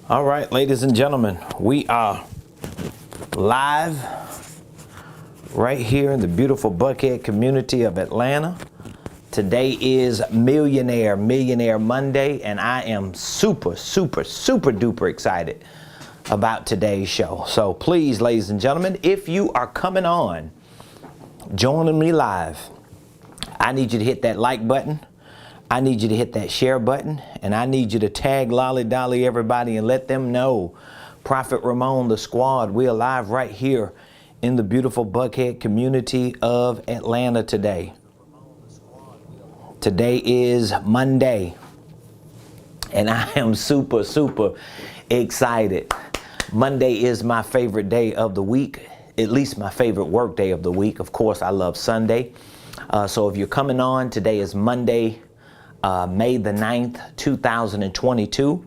All right, ladies and gentlemen, we are live right here in the beautiful Buckhead community of Atlanta. Today is Millionaire Monday, and I am super duper excited about today's show. So please, ladies and gentlemen, if you are coming on, joining me live, I need you to hit that like button. I need you to hit that share button, and I need you to tag Lolly Dolly everybody and let them know Prophet Ramon, the squad, we are live right here in the beautiful Buckhead community of Atlanta today. Today is Monday, and I am super excited. Monday is my favorite day of the week, at least my favorite work day of the week. Of course, I love Sunday. So if you're coming on, today is Monday, May the 9th, 2022.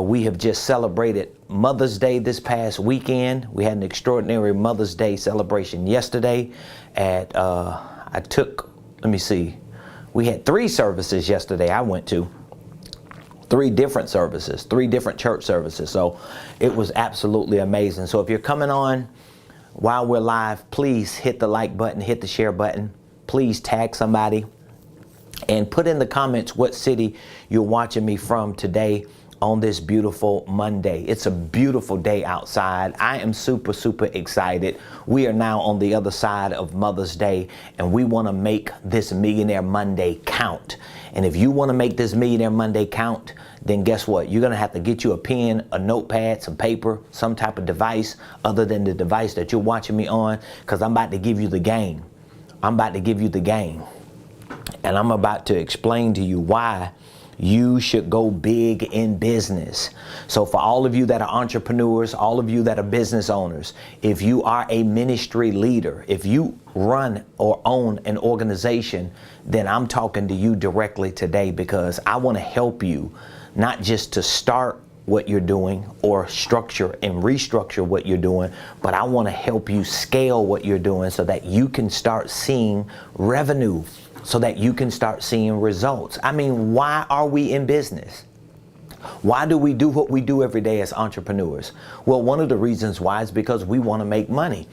We have just celebrated Mother's Day this past weekend. We had an extraordinary Mother's Day celebration yesterday at, we had 3 services yesterday I went to. 3 different services, 3 different church services. So it was absolutely amazing. So if you're coming on while we're live, please hit the like button, hit the share button. Please tag somebody and put in the comments what city you're watching me from today on this beautiful Monday. It's a beautiful day outside. I am super excited. We are now on the other side of Mother's Day, and we want to make this Millionaire Monday count. And if you want to make this Millionaire Monday count, then guess what? You're going to have to get you a pen, a notepad, some paper, some type of device other than the device that you're watching me on, because I'm about to give you the game. I'm about to give you the game. And I'm about to explain to you why you should go big in business. So for all of you that are entrepreneurs, all of you that are business owners, if you are a ministry leader, if you run or own an organization, then I'm talking to you directly today, because I want to help you not just to start what you're doing or structure and restructure what you're doing, but I want to help you scale what you're doing so that you can start seeing revenue, so that you can start seeing results. I mean, why are we in business? Why do we do what we do every day as entrepreneurs? Well, one of the reasons why is because we want to make money.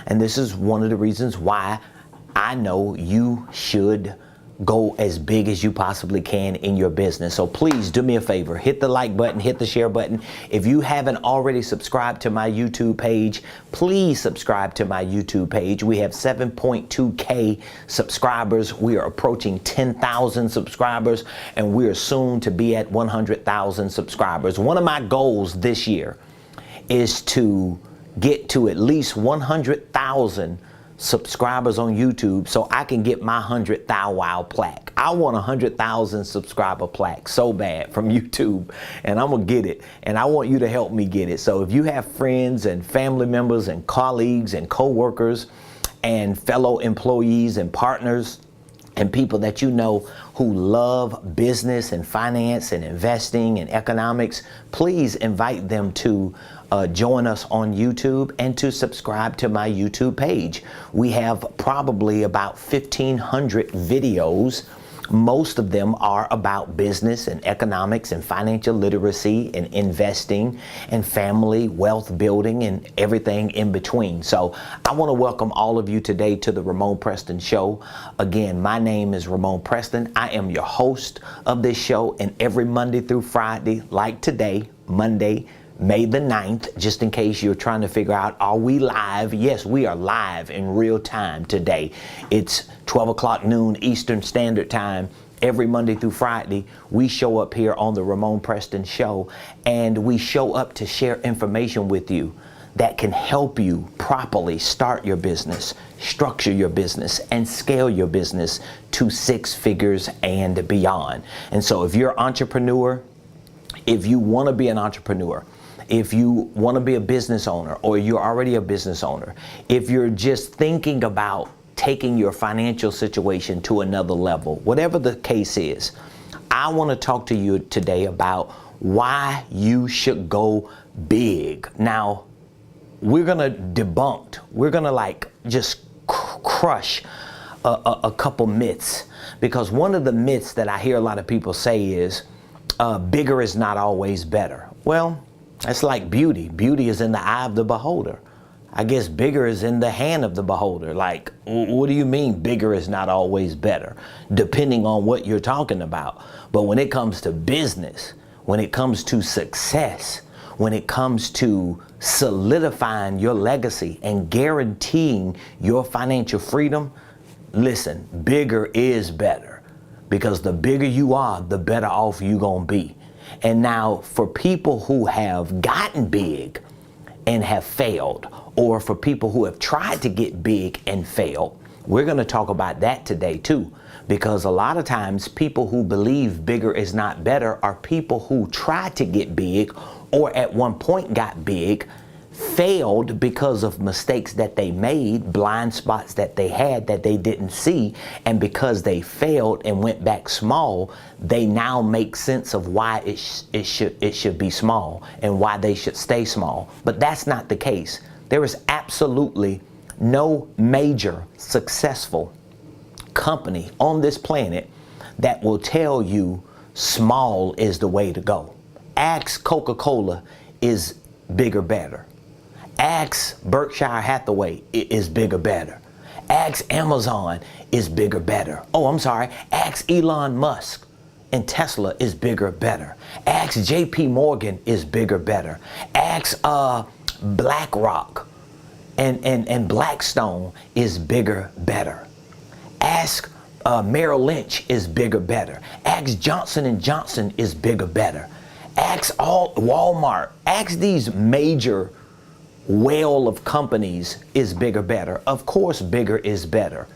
And this is one of the reasons why I know you should go as big as you possibly can in your business. So please do me a favor, hit the like button, hit the share button. If you haven't already subscribed to my YouTube page, please subscribe to my YouTube page. We have 7.2K subscribers. We are approaching 10,000 subscribers, and we are soon to be at 100,000 subscribers. One of my goals this year is to get to at least 100,000 subscribers on YouTube so I can get my 100 Thou Wow plaque. I want a 100,000 subscriber plaque so bad from YouTube, and I'm gonna get it, and I want you to help me get it. So if you have friends and family members and colleagues and co-workers and fellow employees and partners and people that you know who love business and finance and investing and economics, please invite them to join us on YouTube and to subscribe to my YouTube page. We have probably about 1,500 videos. Most of them are about business and economics and financial literacy and investing and family wealth building and everything in between. So I want to welcome all of you today to the Ramon Preston Show. Again, my name is Ramon Preston. I am your host of this show, and every Monday through Friday, like today, Monday, May the 9th, just in case you're trying to figure out, are we live? Yes, we are live in real time today. It's 12 o'clock noon Eastern Standard Time. Every Monday through Friday, we show up here on the Ramon Preston Show, and we show up to share information with you that can help you properly start your business, structure your business, and scale your business to 6 figures and beyond. And so if you're an entrepreneur, if you want to be an entrepreneur, if you want to be a business owner, or you're already a business owner, if you're just thinking about taking your financial situation to another level, whatever the case is, I want to talk to you today about why you should go big. Now, we're going to just crush a couple myths, because one of the myths that I hear a lot of people say is bigger is not always better. Well, That's like beauty. Beauty is in the eye of the beholder. I guess bigger is in the hand of the beholder. Like, what do you mean bigger is not always better? Depending on what you're talking about. But when it comes to business, when it comes to success, when it comes to solidifying your legacy and guaranteeing your financial freedom, listen, bigger is better. Because the bigger you are, the better off you're gonna be. And now for people who have gotten big and have failed, or for people who have tried to get big and failed, we're gonna talk about that today too. Because a lot of times people who believe bigger is not better are people who tried to get big or at one point got big, failed because of mistakes that they made, blind spots that they had that they didn't see, and because they failed and went back small, they now make sense of why it should be small and why they should stay small. But that's not the case. There is absolutely no major successful company on this planet that will tell you small is the way to go. Ask Coca-Cola is bigger better. Ask Berkshire Hathaway is bigger better. Ask Amazon is bigger better. Oh, I'm sorry. Ask Elon Musk and Tesla is bigger better. Ask JP Morgan is bigger better. Ask BlackRock and Blackstone is bigger better. Ask Merrill Lynch is bigger better. Ask Johnson & Johnson is bigger better. Ask Walmart. Ask these major whale of companies is bigger better. Of course, bigger is better.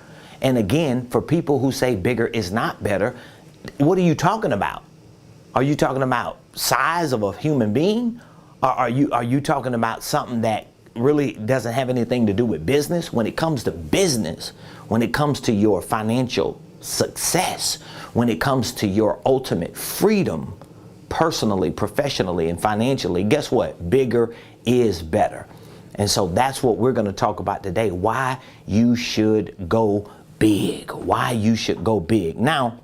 And again, for people who say bigger is not better, what are you talking about? Are you talking about size of a human being? Or are you talking about something that really doesn't have anything to do with business? When it comes to business, when it comes to your financial success, when it comes to your ultimate freedom, personally, professionally, and financially, guess what? Bigger is better. And so that's what we're going to talk about today. Why you should go big. Why you should go big. Now,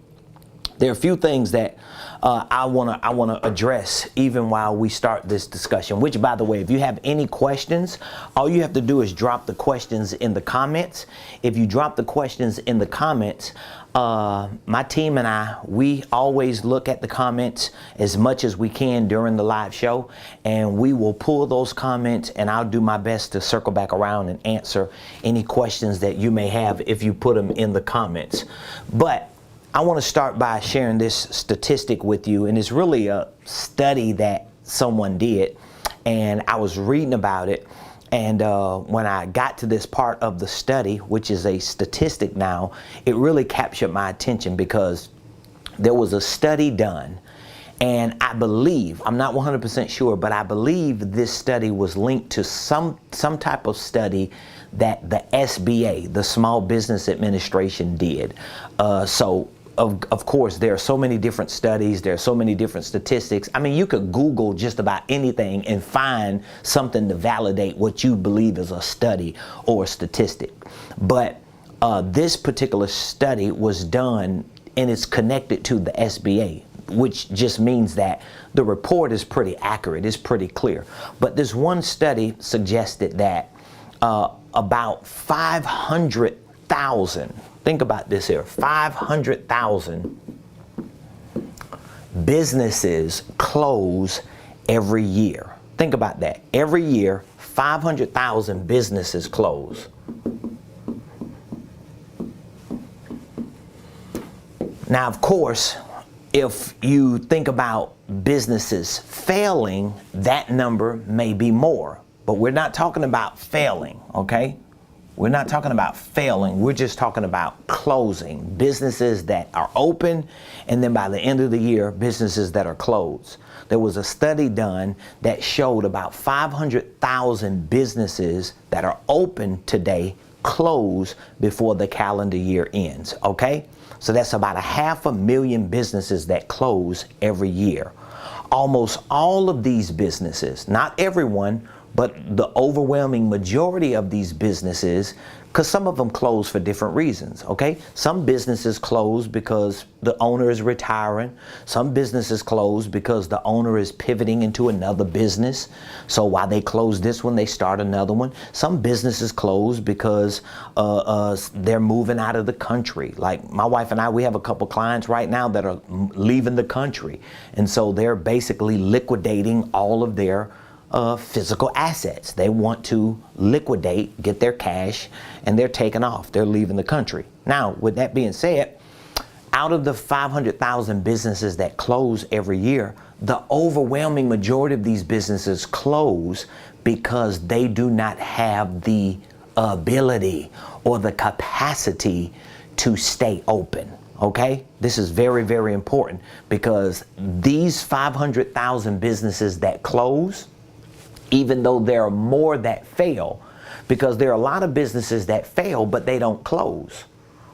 there are a few things that I wanna address even while we start this discussion, which, by the way, if you have any questions, all you have to do is drop the questions in the comments. If you drop the questions in the comments, my team and I, we always look at the comments as much as we can during the live show, and we will pull those comments, and I'll do my best to circle back around and answer any questions that you may have if you put them in the comments. But I want to start by sharing this statistic with you, and it's really a study that someone did, and I was reading about it, and when I got to this part of the study, which is a statistic now, it really captured my attention because there was a study done, and I believe, I'm not 100% sure, but I believe this study was linked to some type of study that the SBA, the Small Business Administration, did. Of course, there are so many different studies, there are so many different statistics. I mean, you could Google just about anything and find something to validate what you believe is a study or a statistic. But this particular study was done, and it's connected to the SBA, which just means that the report is pretty accurate, it's pretty clear. But this one study suggested that about 500,000, think about this here, 500,000 businesses close every year. Think about that. Every year, 500,000 businesses close. Now, of course, if you think about businesses failing, that number may be more. But we're not talking about failing, okay? We're not talking about failing. We're just talking about closing. Businesses that are open, and then by the end of the year, businesses that are closed. There was a study done that showed about 500,000 businesses that are open today close before the calendar year ends, okay? So that's about 500,000 businesses that close every year. Almost all of these businesses, not everyone, but the overwhelming majority of these businesses Because some of them close for different reasons, okay? Some businesses close because the owner is retiring. Some businesses close because the owner is pivoting into another business. So while they close this one, they start another one. Some businesses close because they're moving out of the country. Like my wife and I, we have a couple clients right now that are leaving the country. And so they're basically liquidating all of their physical assets. They want to liquidate, get their cash, and they're taking off. They're leaving the country. Now, with that being said, out of the 500,000 businesses that close every year, the overwhelming majority of these businesses close because they do not have the ability or the capacity to stay open. Okay? This is very, very important, because these 500,000 businesses that close, even though there are more that fail, because there are a lot of businesses that fail, but they don't close.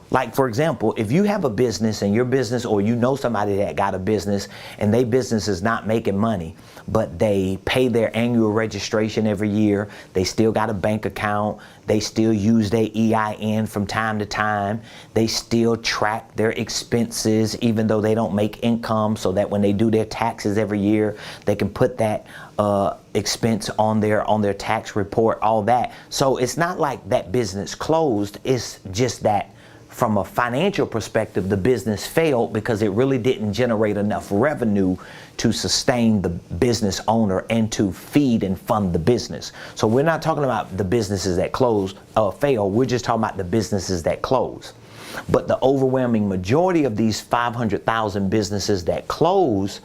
Like, for example, if you have a business and your business, or you know somebody that got a business and their business is not making money, but they pay their annual registration every year, they still got a bank account, they still use their EIN from time to time, they still track their expenses even though they don't make income, so that when they do their taxes every year, they can put that expense on their tax report, all that. So it's not like that business closed, it's just that from a financial perspective, the business failed because it really didn't generate enough revenue to sustain the business owner and to feed and fund the business. So we're not talking about the businesses that close or fail, we're just talking about the businesses that close. But the overwhelming majority of these 500,000 businesses that close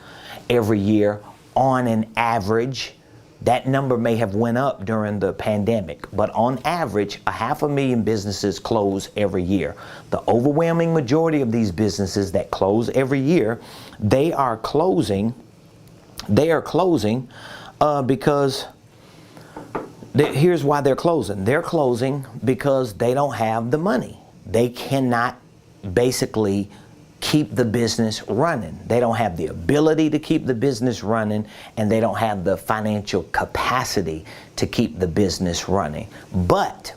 every year, on an average, that number may have went up during the pandemic, but on average, 500,000 businesses close every year. The overwhelming majority of these businesses that close every year, they are closing because here's why they're closing. They're closing because they don't have the money. They cannot basically keep the business running. They don't have the ability to keep the business running, and they don't have the financial capacity to keep the business running. But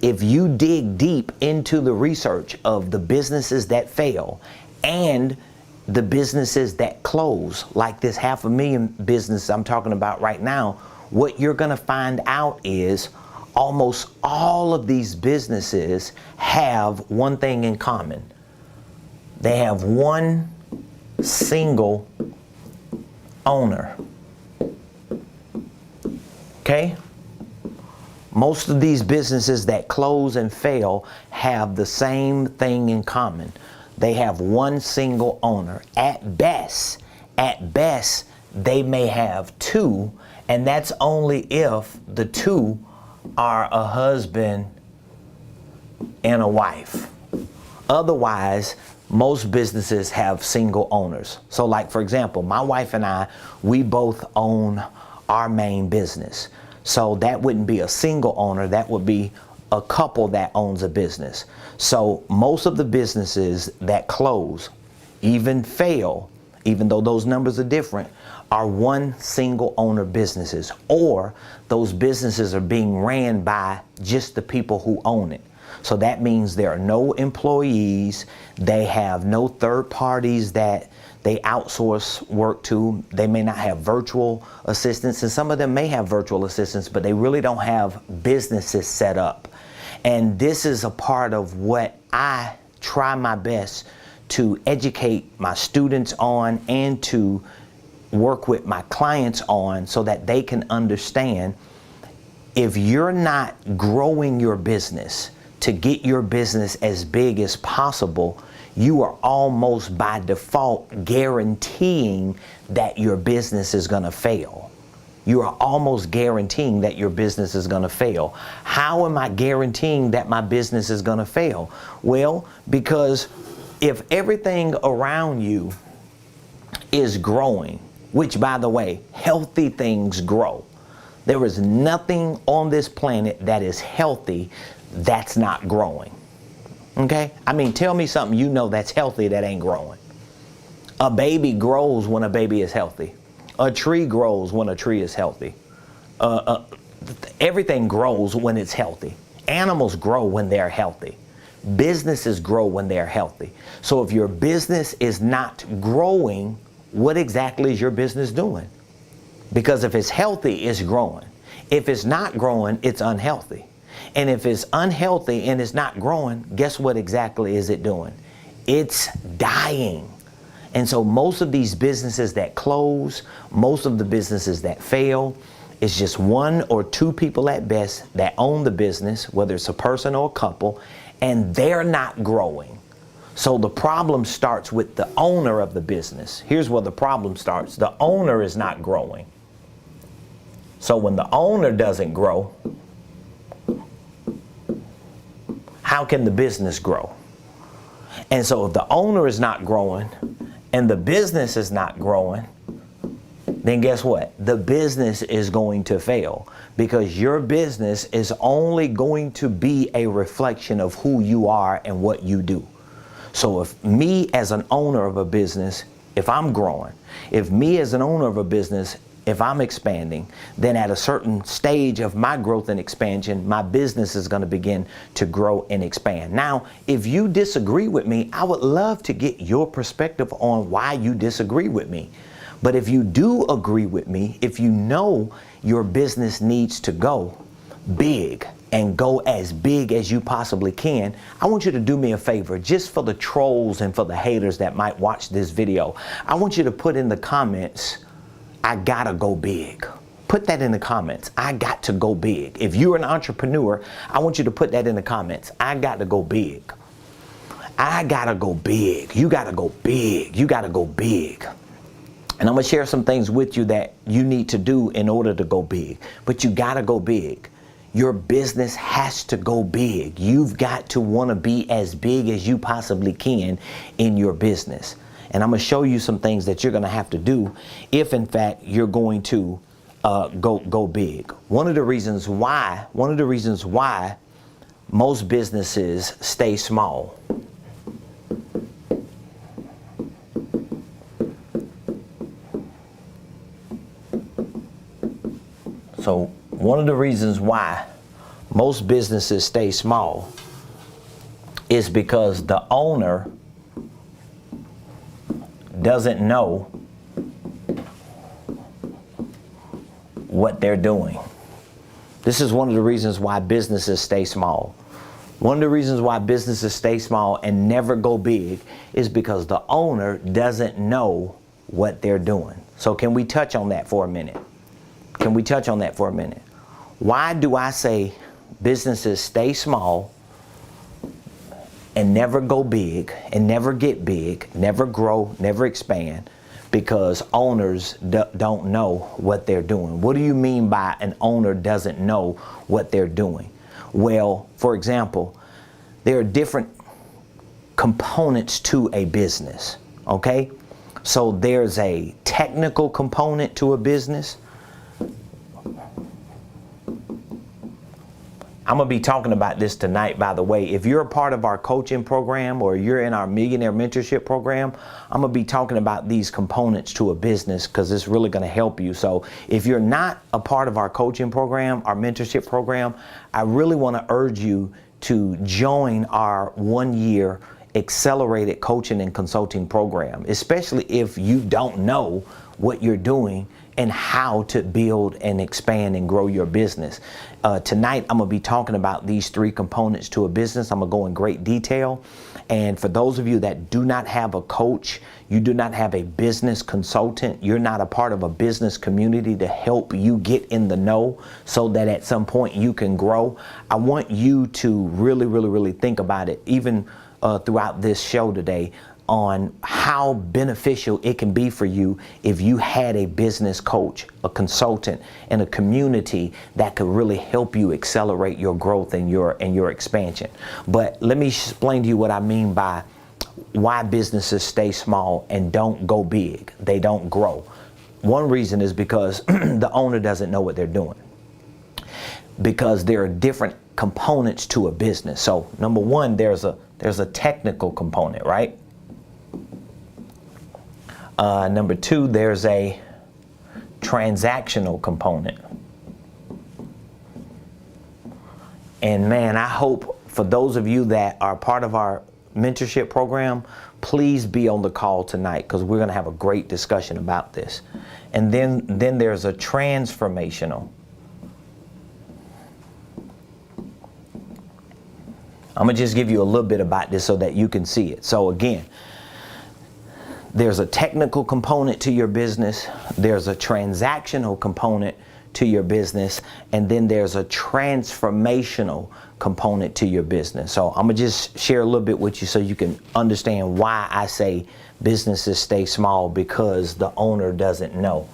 if you dig deep into the research of the businesses that fail and the businesses that close, like this 500,000 business I'm talking about right now, what you're gonna find out is almost all of these businesses have one thing in common. They have one single owner. Okay? Most of these businesses that close and fail have the same thing in common. They have one single owner. At best, they may have two, and that's only if the two are a husband and a wife. Otherwise, most businesses have single owners. So like, for example, my wife and I, we both own our main business. So that wouldn't be a single owner, that would be a couple that owns a business. So most of the businesses that close, even fail, even though those numbers are different, are one single owner businesses, or those businesses are being ran by just the people who own it. So that means there are no employees, they have no third parties that they outsource work to, they may not have virtual assistants, and some of them may have virtual assistants, but they really don't have businesses set up. And this is a part of what I try my best to educate my students on and to work with my clients on, so that they can understand, if you're not growing your business to get your business as big as possible, you are almost by default guaranteeing that your business is going to fail. You are almost guaranteeing that your business is going to fail. How am I guaranteeing that my business is going to fail? Well, because if everything around you is growing, which, by the way, healthy things grow. There is nothing on this planet that is healthy that's not growing. Okay? I mean, tell me something you know that's healthy that ain't growing. A baby grows when a baby is healthy. A tree grows when a tree is healthy. Everything grows when it's healthy. Animals grow when they're healthy. Businesses grow when they're healthy. So if your business is not growing, what exactly is your business doing? Because if it's healthy, it's growing. If it's not growing, it's unhealthy. And if it's unhealthy and it's not growing, guess what exactly is it doing? It's dying. And so most of these businesses that close, most of the businesses that fail, it's just one or two people at best that own the business, whether it's a person or a couple, and they're not growing. So the problem starts with the owner of the business. Here's where the problem starts. The owner is not growing. So when the owner doesn't grow, how can the business grow? And so if the owner is not growing and the business is not growing, then guess what? The business is going to fail, because your business is only going to be a reflection of who you are and what you do. So if me as an owner of a business, if I'm growing, if me as an owner of a business, if I'm expanding, then at a certain stage of my growth and expansion, my business is going to begin to grow and expand. Now, if you disagree with me, I would love to get your perspective on why you disagree with me. But if you do agree with me, if you know your business needs to go big and go as big as you possibly can, I want you to do me a favor, just for the trolls and for the haters that might watch this video. I want you to put in the comments, I gotta go big. Put that in the comments. I got to go big. If you're an entrepreneur, I want you to put that in the comments. I got to go big. I gotta go big. You gotta go big. You gotta go big. And I'm going to share some things with you that you need to do in order to go big. But you got to go big. Your business has to go big. You've got to want to be as big as you possibly can in your business. And I'm going to show you some things that you're going to have to do if, in fact, you're going to go big. One of the reasons why most businesses stay small. So one of the reasons why most businesses stay small is because the owner doesn't know what they're doing. This is one of the reasons why businesses stay small. One of the reasons why businesses stay small and never go big is because the owner doesn't know what they're doing. So can we touch on that for a minute? Can we touch on that for a minute? Why do I say businesses stay small and never go big and never get big, never grow, never expand? Because owners don't know what they're doing. What do you mean by an owner doesn't know what they're doing? Well, for example, there are different components to a business, okay? So there's a technical component to a business. I'm going to be talking about this tonight, by the way. If you're a part of our coaching program or you're in our Millionaire Mentorship program, I'm going to be talking about these components to a business because it's really going to help you. So if you're not a part of our coaching program, our mentorship program, I really want to urge you to join our 1-year accelerated coaching and consulting program, especially if you don't know what you're doing and how to build and expand and grow your business. Tonight, I'm gonna be talking about these 3 components to a business. I'm gonna go in great detail. And for those of you that do not have a coach, you do not have a business consultant, you're not a part of a business community to help you get in the know so that at some point you can grow, I want you to really think about it, even throughout this show today, on how beneficial it can be for you if you had a business coach, a consultant, and a community that could really help you accelerate your growth and your expansion. But let me explain to you what I mean by why businesses stay small and don't go big. They don't grow. One reason is because the owner doesn't know what they're doing. Because there are different components to a business. So number one, there's a technical component, right? Number 2, there's a transactional component. And man, I hope for those of you that are part of our mentorship program, please be on the call tonight, because we're going to have a great discussion about this. And then there's a transformational. I'm going to just give you a little bit about this so that you can see it. So again, there's a technical component to your business, there's a transactional component to your business, and then there's a transformational component to your business. So I'm gonna just share a little bit with you so you can understand why I say businesses stay small, because the owner doesn't know.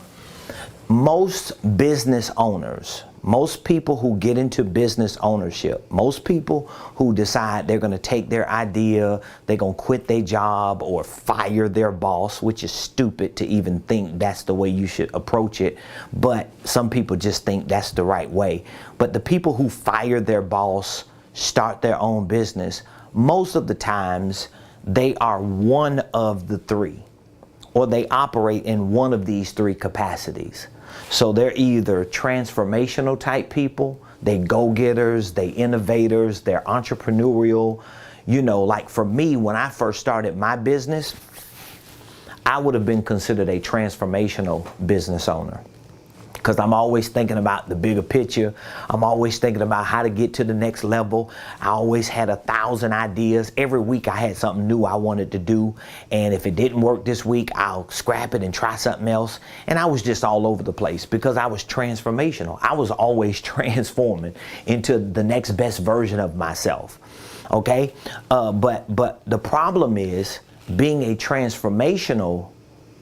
Most business owners, most people who get into business ownership, most people who decide they're going to take their idea, they're going to quit their job or fire their boss, which is stupid to even think that's the way you should approach it. But some people just think that's the right way. But the people who fire their boss, start their own business, most of the times they are one of the three, or they operate in one of these three capacities. So they're either transformational type people, they go-getters, they innovators, they're entrepreneurial. You know, like for me, when I first started my business, I would have been considered a transformational business owner, because I'm always thinking about the bigger picture. I'm always thinking about how to get to the next level. I always had 1,000 ideas. Every week I had something new I wanted to do. And if it didn't work this week, I'll scrap it and try something else. And I was just all over the place because I was transformational. I was always transforming into the next best version of myself. Okay? But the problem is, being a transformational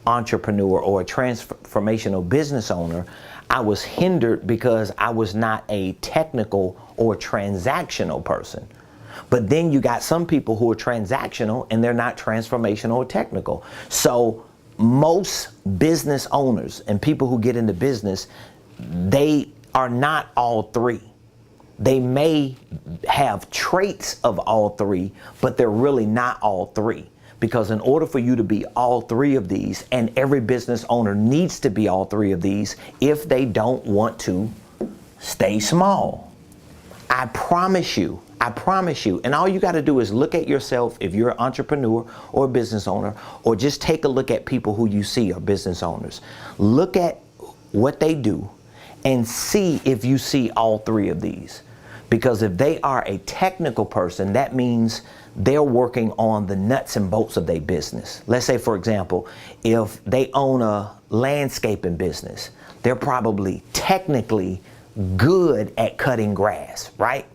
entrepreneur or a transformational business owner, I was hindered because I was not a technical or transactional person. But then you got some people who are transactional and they're not transformational or technical. So most business owners and people who get into business, they are not all three. They may have traits of all three, but they're really not all three. Because in order for you to be all three of these, and every business owner needs to be all three of these if they don't want to stay small. I promise you, and all you got to do is look at yourself if you're an entrepreneur or a business owner, or just take a look at people who you see are business owners. Look at what they do and see if you see all three of these. Because if they are a technical person, that means they're working on the nuts and bolts of their business. Let's say, for example, if they own a landscaping business, they're probably technically good at cutting grass, right?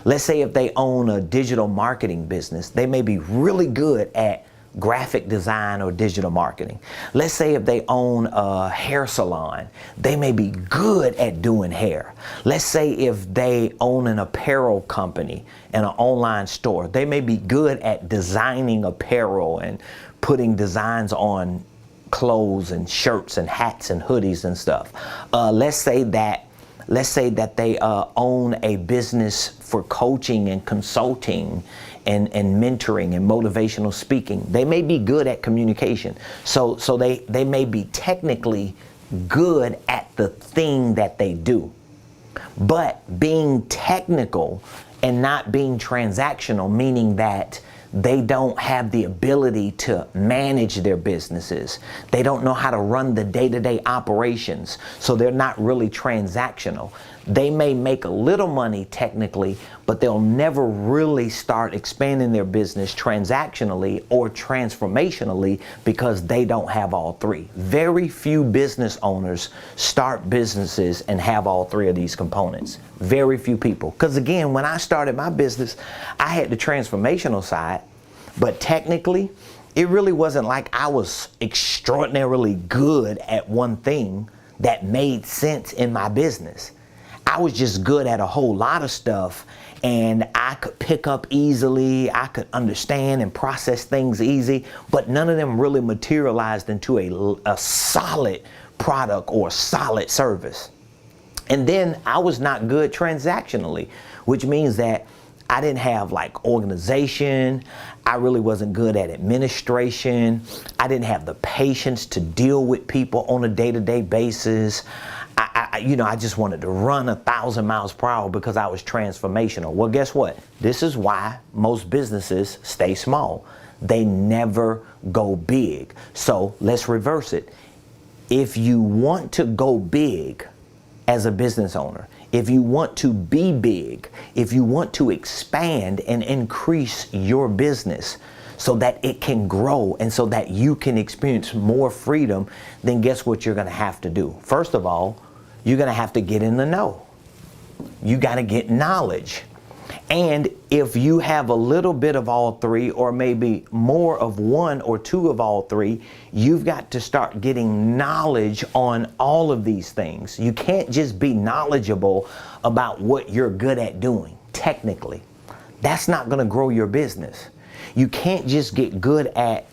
Let's say if they own a digital marketing business, they may be really good at graphic design or digital marketing. Let's say if they own a hair salon, they may be good at doing hair. Let's say if they own an apparel company and an online store, they may be good at designing apparel and putting designs on clothes and shirts and hats and hoodies and stuff. Let's say that they own a business for coaching and consulting and mentoring and motivational speaking. They may be good at communication. So they may be technically good at the thing that they do. But being technical and not being transactional, meaning that they don't have the ability to manage their businesses. They don't know how to run the day-to-day operations, so they're not really transactional. They may make a little money technically, but they'll never really start expanding their business transactionally or transformationally because they don't have all three. Very few business owners start businesses and have all three of these components. Very few people. Because again, when I started my business, I had the transformational side, but technically, it really wasn't like I was extraordinarily good at one thing that made sense in my business. I was just good at a whole lot of stuff, and I could pick up easily, I could understand and process things easy, but none of them really materialized into a solid product or solid service. And then I was not good transactionally, which means that I didn't have like organization. I really wasn't good at administration. I didn't have the patience to deal with people on a day-to-day basis. I just wanted to run 1,000 miles per hour because I was transformational. Well, guess what? This is why most businesses stay small. They never go big. So let's reverse it. If you want to go big as a business owner, if you want to be big, if you want to expand and increase your business so that it can grow and so that you can experience more freedom, then guess what you're going to have to do? First of all, you're going to have to get in the know. You got to get knowledge. And if you have a little bit of all three, or maybe more of one or two of all three, you've got to start getting knowledge on all of these things. You can't just be knowledgeable about what you're good at doing technically. That's not going to grow your business. You can't just get good at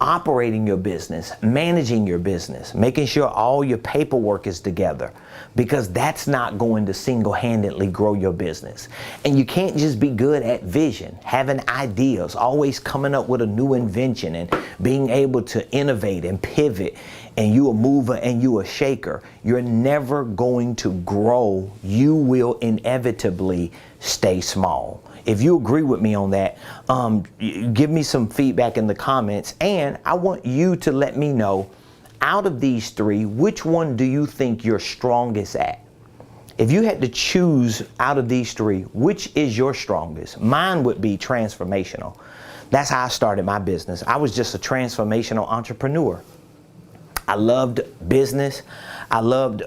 operating your business, managing your business, making sure all your paperwork is together, because that's not going to single-handedly grow your business. And you can't just be good at vision, having ideas, always coming up with a new invention and being able to innovate and pivot, and you a mover and you a shaker. You're never going to grow. You will inevitably stay small. If you agree with me on that, give me some feedback in the comments, and I want you to let me know, out of these three, which one do you think you're strongest at? If you had to choose out of these three, which is your strongest? Mine would be transformational. That's how I started my business. I was just a transformational entrepreneur. I loved business. I loved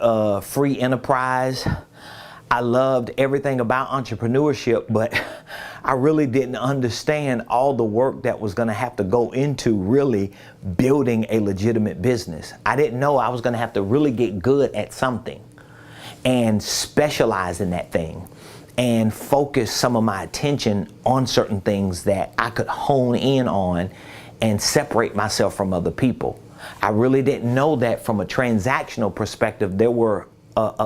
free enterprise. I loved everything about entrepreneurship, but I really didn't understand all the work that was going to have to go into really building a legitimate business. I didn't know I was going to have to really get good at something and specialize in that thing and focus some of my attention on certain things that I could hone in on and separate myself from other people. I really didn't know that from a transactional perspective, there were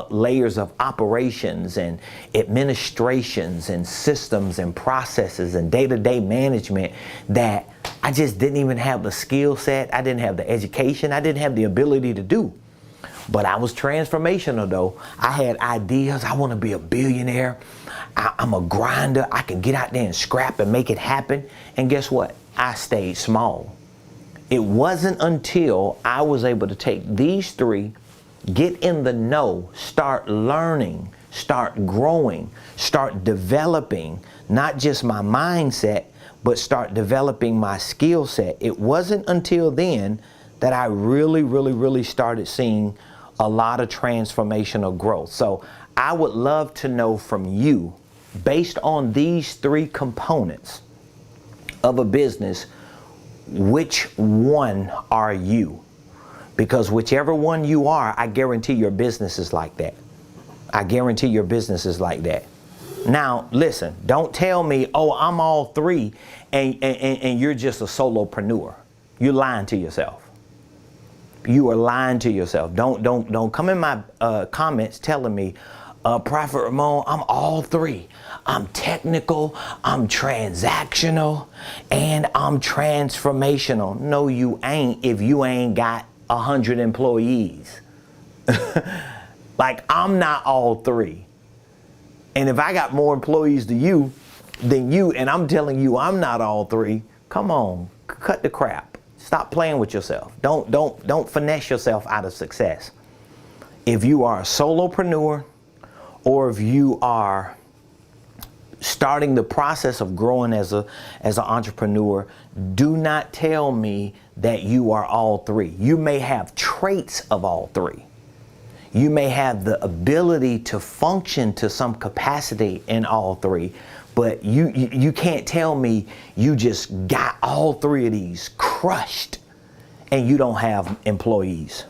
layers of operations and administrations and systems and processes and day-to-day management that I just didn't even have the skill set. I didn't have the education. I didn't have the ability to do. But I was transformational though. I had ideas. I want to be a billionaire. I'm a grinder. I can get out there and scrap and make it happen. And guess what? I stayed small. It wasn't until I was able to take these three, get in the know, start learning, start growing, start developing, not just my mindset, but start developing my skill set. It wasn't until then that I really started seeing a lot of transformational growth. So I would love to know from you, based on these three components of a business, which one are you? Because whichever one you are, I guarantee your business is like that. I guarantee your business is like that. Now, listen, don't tell me, oh, I'm all three, and you're just a solopreneur. You're lying to yourself. You are lying to yourself. Don't come in my comments telling me, Prophet Ramon, I'm all three. I'm technical, I'm transactional, and I'm transformational. No, you ain't if you ain't got 100 employees. Like, I'm not all three. And if I got more employees than you, and I'm telling you I'm not all three, come on, cut the crap. Stop playing with yourself. Don't finesse yourself out of success. If you are a solopreneur, or if you are starting the process of growing as an entrepreneur, do not tell me that you are all three. You may have traits of all three. You may have the ability to function to some capacity in all three, but you can't tell me you just got all three of these crushed and you don't have employees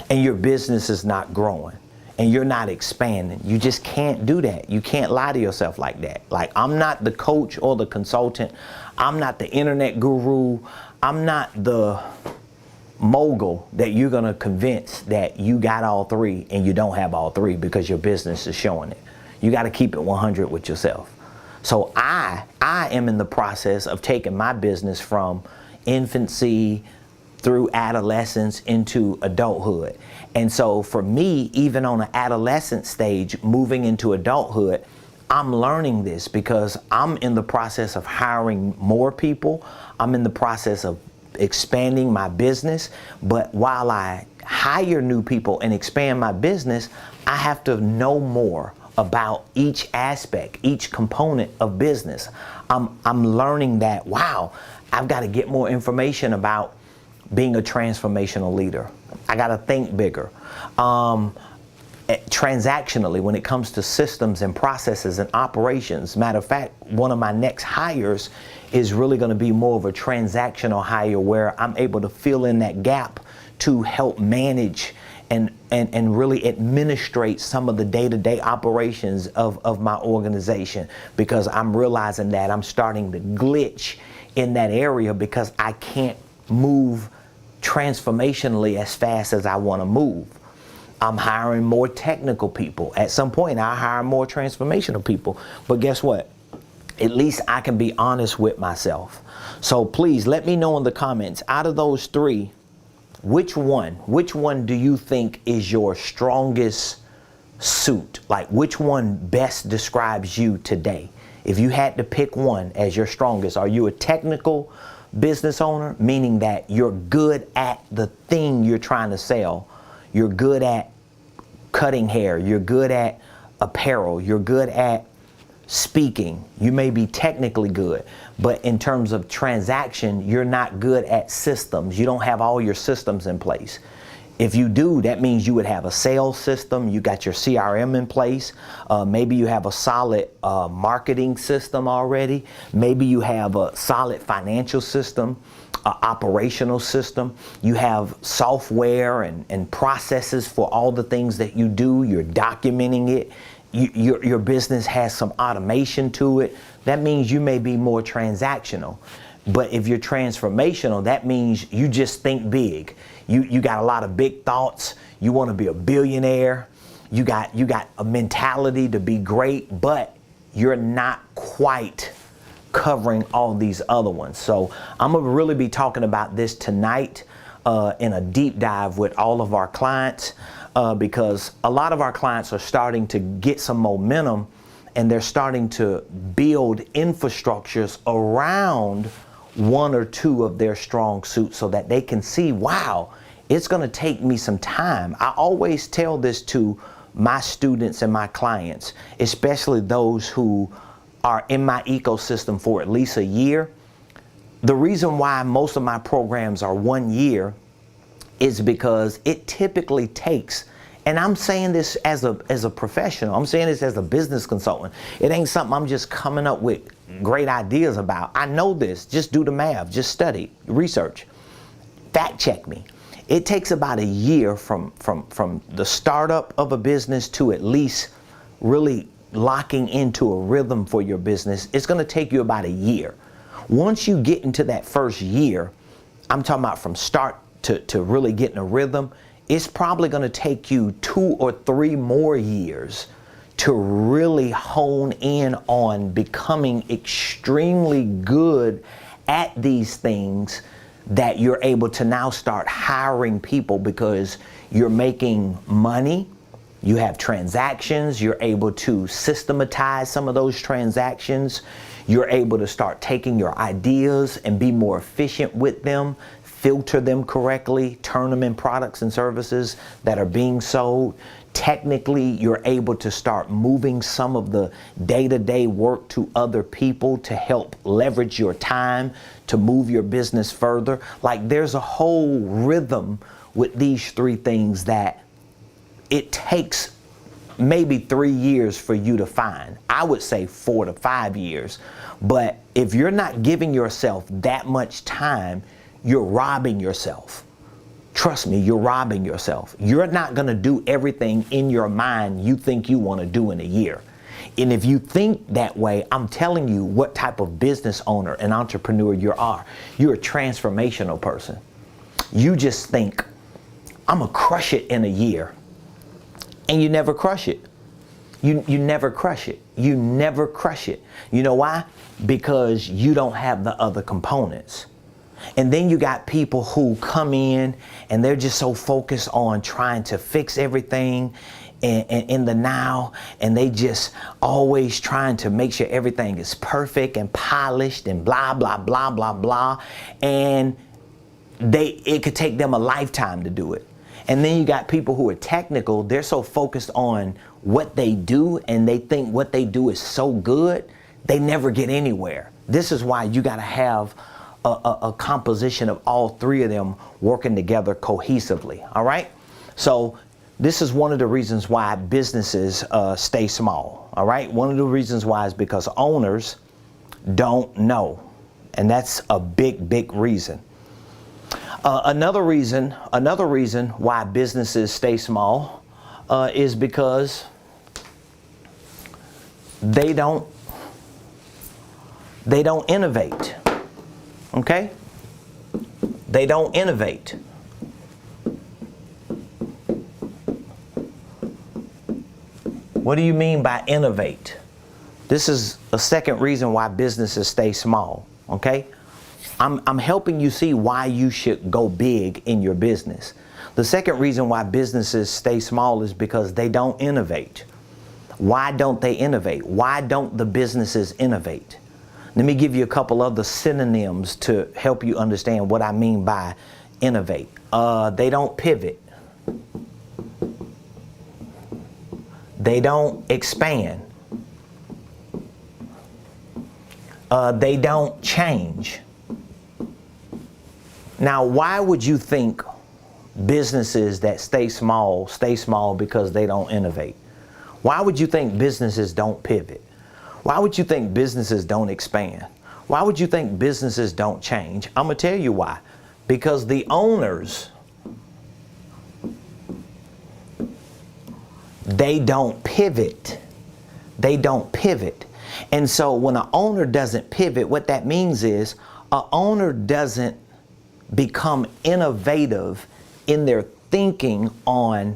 and your business is not growing and you're not expanding. You just can't do that. You can't lie to yourself like that. Like, I'm not the coach or the consultant. I'm not the internet guru. I'm not the mogul that you're going to convince that you got all three and you don't have all three because your business is showing it. You got to keep it 100 with yourself. So I am in the process of taking my business from infancy through adolescence into adulthood. And so for me, even on an adolescent stage, moving into adulthood, I'm learning this because I'm in the process of hiring more people. I'm in the process of expanding my business. But while I hire new people and expand my business, I have to know more about each aspect, each component of business. I'm learning that, wow, I've got to get more information about being a transformational leader. I got to think bigger. Transactionally, when it comes to systems and processes and operations. Matter of fact, one of my next hires is really going to be more of a transactional hire where I'm able to fill in that gap to help manage and really administrate some of the day-to-day operations of my organization, because I'm realizing that I'm starting to glitch in that area because I can't move transformationally as fast as I want to move. I'm hiring more technical people. At some point, I'll hire more transformational people. But guess what? At least I can be honest with myself. So please let me know in the comments, out of those three, which one do you think is your strongest suit? Like, which one best describes you today? If you had to pick one as your strongest, are you a technical business owner, meaning that you're good at the thing you're trying to sell? You're good at cutting hair, you're good at apparel, you're good at speaking. You may be technically good, but in terms of transaction, you're not good at systems. You don't have all your systems in place. If you do, that means you would have a sales system, you got your CRM in place, maybe you have a solid marketing system already, maybe you have a solid financial system, operational system, you have software and processes for all the things that you do, you're documenting it, your business has some automation to it. That means you may be more transactional. But if you're transformational, that means you just think big. You got a lot of big thoughts. You want to be a billionaire. You got a mentality to be great, but you're not quite covering all these other ones. So I'm going to really be talking about this tonight in a deep dive with all of our clients, because a lot of our clients are starting to get some momentum and they're starting to build infrastructures around one or two of their strong suits so that they can see, wow, it's going to take me some time. I always tell this to my students and my clients, especially those who are in my ecosystem for at least a year. The reason why most of my programs are 1 year is because it typically takes, and I'm saying this as a professional, I'm saying this as a business consultant. It ain't something I'm just coming up with great ideas about. I know this. Just do the math. Just study, research, fact check me. It takes about a year from the startup of a business to at least really locking into a rhythm for your business. It's going to take you about a year. Once you get into that first year, I'm talking about from start to really getting a rhythm, it's probably going to take you 2 or 3 more years to really hone in on becoming extremely good at these things, that you're able to now start hiring people because you're making money, you have transactions, you're able to systematize some of those transactions, you're able to start taking your ideas and be more efficient with them, filter them correctly, turn them in products and services that are being sold. Technically, you're able to start moving some of the day-to-day work to other people to help leverage your time to move your business further. Like, there's a whole rhythm with these 3 things that it takes maybe 3 years for you to find. I would say 4 to 5 years. But if you're not giving yourself that much time, you're robbing yourself. Trust me, you're robbing yourself. You're not going to do everything in your mind you think you want to do in a year. And if you think that way, I'm telling you what type of business owner and entrepreneur you are. You're a transformational person. You just think, I'm going to crush it in a year. And you never crush it. You never crush it. You never crush it. You know why? Because you don't have the other components. And then you got people who come in and they're just so focused on trying to fix everything and in the now, and they just always trying to make sure everything is perfect and polished and blah, blah, blah, blah, blah. And it could take them a lifetime to do it. And then you got people who are technical. They're so focused on what they do and they think what they do is so good, they never get anywhere. This is why you got to have a composition of all three of them working together cohesively. All right. So this is one of the reasons why businesses stay small. All right. One of the reasons why is because owners don't know. And that's a big, big reason. Another reason why businesses stay small is because they don't innovate. Okay? They don't innovate. What do you mean by innovate? This is a second reason why businesses stay small. Okay? I'm helping you see why you should go big in your business. The second reason why businesses stay small is because they don't innovate. Why don't they innovate? Why don't the businesses innovate? Let me give you a couple other synonyms to help you understand what I mean by innovate. They don't pivot. They don't expand. They don't change. Now, why would you think businesses that stay small because they don't innovate? Why would you think businesses don't pivot? Why would you think businesses don't expand? Why would you think businesses don't change? I'm going to tell you why. Because the owners, they don't pivot. They don't pivot. And so when an owner doesn't pivot, what that means is an owner doesn't become innovative in their thinking on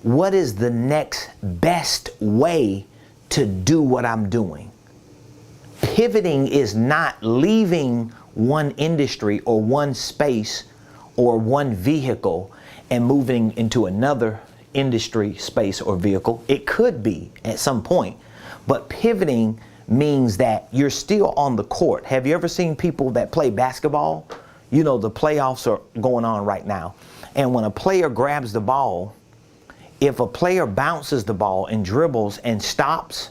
what is the next best way to do what I'm doing. Pivoting is not leaving one industry or one space or one vehicle and moving into another industry, space, or vehicle. It could be at some point, but pivoting means that you're still on the court. Have you ever seen people that play basketball? You know, the playoffs are going on right now. And when a player grabs the ball, if a player bounces the ball and dribbles and stops,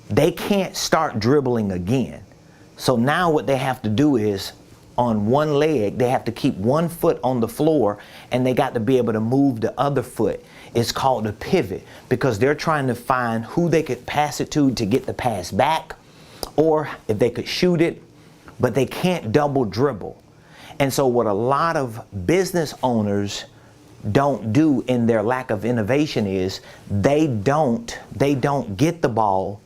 they can't start dribbling again. So now what they have to do is, on one leg, they have to keep one foot on the floor and they got to be able to move the other foot. It's called a pivot because they're trying to find who they could pass it to get the pass back, or if they could shoot it, but they can't double dribble. And so what a lot of business owners don't do in their lack of innovation is they don't get the ball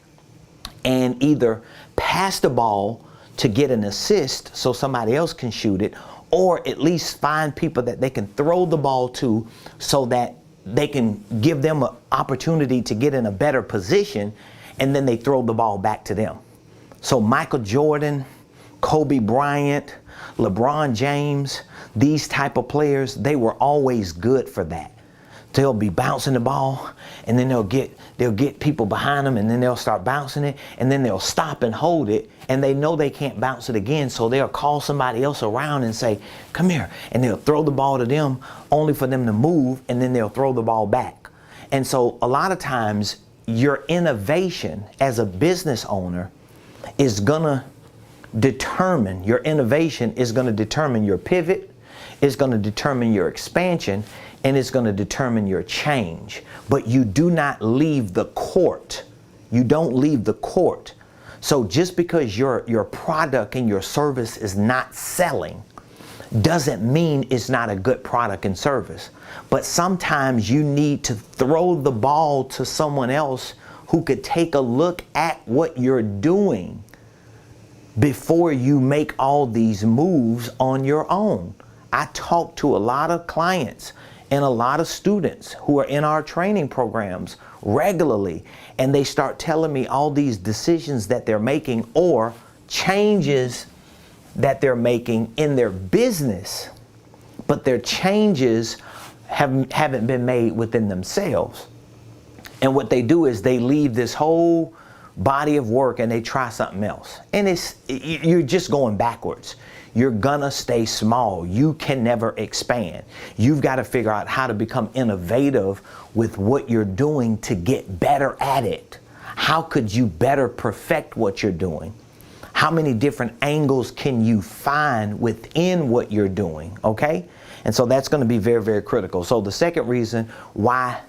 and either pass the ball to get an assist so somebody else can shoot it, or at least find people that they can throw the ball to so that they can give them an opportunity to get in a better position, and then they throw the ball back to them. So Michael Jordan, Kobe Bryant, LeBron James, these type of players, they were always good for that. They'll be bouncing the ball and then they'll get people behind them and then they'll start bouncing it and then they'll stop and hold it and they know they can't bounce it again, so they'll call somebody else around and say, come here, and they'll throw the ball to them only for them to move and then they'll throw the ball back. And so a lot of times your innovation as a business owner is gonna determine, your innovation is gonna determine your pivot, it's gonna determine your expansion, and it's going to determine your change. But you do not leave the court. You don't leave the court. So just because your product and your service is not selling doesn't mean it's not a good product and service. But sometimes you need to throw the ball to someone else who could take a look at what you're doing before you make all these moves on your own. I talk to a lot of clients and a lot of students who are in our training programs regularly, and they start telling me all these decisions that they're making or changes that they're making in their business, but their changes haven't been made within themselves. And what they do is they leave this whole body of work and they try something else. And you're just going backwards. You're gonna stay small. You can never expand. You've got to figure out how to become innovative with what you're doing to get better at it. How could you better perfect what you're doing? How many different angles can you find within what you're doing? Okay? And so that's going to be very, very critical. So the second reason why